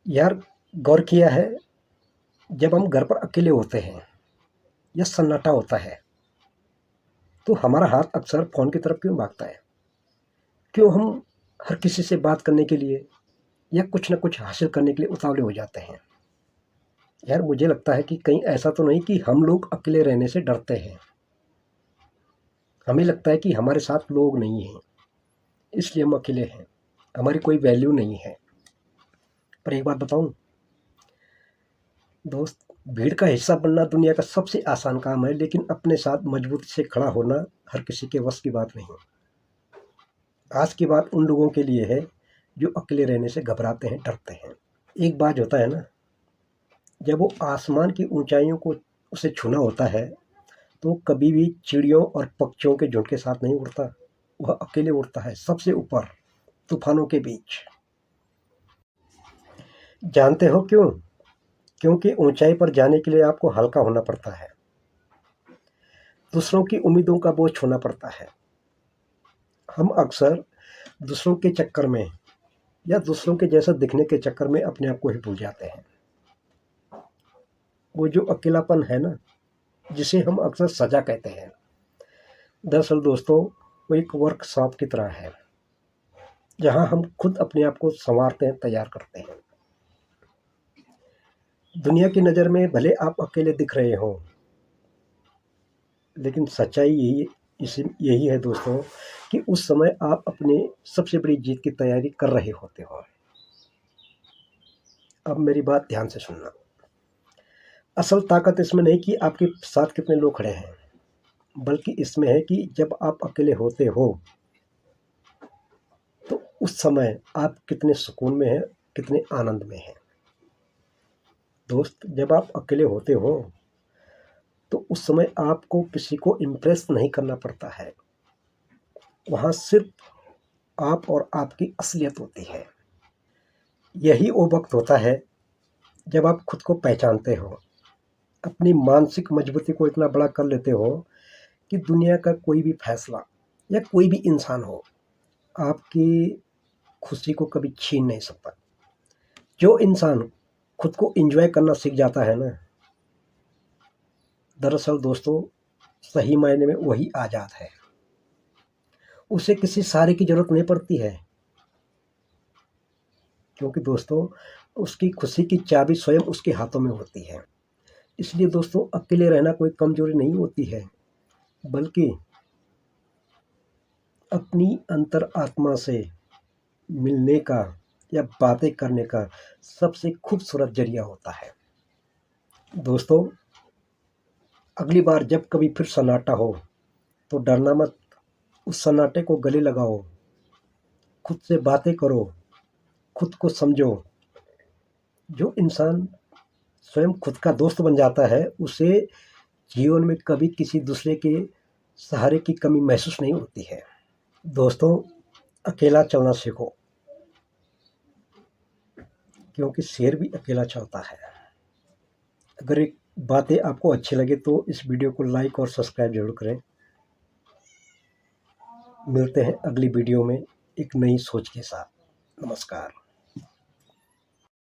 यार, गौर किया है, जब हम घर पर अकेले होते हैं या सन्नाटा होता है तो हमारा हाथ अक्सर फ़ोन की तरफ क्यों भागता है? क्यों हम हर किसी से बात करने के लिए या कुछ न कुछ हासिल करने के लिए उतावले हो जाते हैं? यार, मुझे लगता है कि कहीं ऐसा तो नहीं कि हम लोग अकेले रहने से डरते हैं। हमें लगता है कि हमारे साथ लोग नहीं हैं, इसलिए हम अकेले हैं, हमारी कोई वैल्यू नहीं है। पर एक बात बताऊँ दोस्त, भीड़ का हिस्सा बनना दुनिया का सबसे आसान काम है, लेकिन अपने साथ मजबूती से खड़ा होना हर किसी के वश की बात नहीं। आज की बात उन लोगों के लिए है जो अकेले रहने से घबराते हैं, डरते हैं। एक बात होता है ना, जब वो आसमान की ऊंचाइयों को उसे छूना होता है तो कभी भी चिड़ियों और पक्षियों के झुंड के साथ नहीं उड़ता। वह अकेले उड़ता है, सबसे ऊपर, तूफानों के बीच। जानते हो क्यों? क्योंकि ऊंचाई पर जाने के लिए आपको हल्का होना पड़ता है, दूसरों की उम्मीदों का बोझ छोड़ना पड़ता है। हम अक्सर दूसरों के चक्कर में या दूसरों के जैसा दिखने के चक्कर में अपने आप को ही भूल जाते हैं। वो जो अकेलापन है ना, जिसे हम अक्सर सजा कहते हैं, दरअसल दोस्तों वो एक वर्कशॉप की तरह है, जहां हम खुद अपने आप को संवारते हैं, तैयार करते हैं। दुनिया की नज़र में भले आप अकेले दिख रहे हो, लेकिन सच्चाई यही है दोस्तों कि उस समय आप अपने सबसे बड़ी जीत की तैयारी कर रहे होते हो। अब मेरी बात ध्यान से सुनना। असल ताकत इसमें नहीं कि आपके साथ कितने लोग खड़े हैं, बल्कि इसमें है कि जब आप अकेले होते हो तो उस समय आप कितने सुकून में हैं, कितने आनंद में हैं। दोस्त, जब आप अकेले होते हो तो उस समय आपको किसी को इम्प्रेस नहीं करना पड़ता है। वहाँ सिर्फ आप और आपकी असलियत होती है। यही वो वक्त होता है जब आप खुद को पहचानते हो, अपनी मानसिक मजबूती को इतना बड़ा कर लेते हो कि दुनिया का कोई भी फैसला या कोई भी इंसान हो, आपकी खुशी को कभी छीन नहीं सकता। जो इंसान खुद को एंजॉय करना सीख जाता है ना, दरअसल दोस्तों सही मायने में वही आज़ाद है। उसे किसी सहारे की ज़रूरत नहीं पड़ती है, क्योंकि दोस्तों उसकी खुशी की चाबी स्वयं उसके हाथों में होती है। इसलिए दोस्तों अकेले रहना कोई कमज़ोरी नहीं होती है, बल्कि अपनी अंतर आत्मा से मिलने का या बातें करने का सबसे खूबसूरत ज़रिया होता है। दोस्तों, अगली बार जब कभी फिर सन्नाटा हो तो डरना मत, उस सन्नाटे को गले लगाओ, खुद से बातें करो, खुद को समझो। जो इंसान स्वयं खुद का दोस्त बन जाता है, उसे जीवन में कभी किसी दूसरे के सहारे की कमी महसूस नहीं होती है। दोस्तों, अकेला चलना सीखो, क्योंकि शेर भी अकेला चलता है। अगर एक बातें आपको अच्छी लगे तो इस वीडियो को लाइक और सब्सक्राइब जरूर करें। मिलते हैं अगली वीडियो में एक नई सोच के साथ। नमस्कार।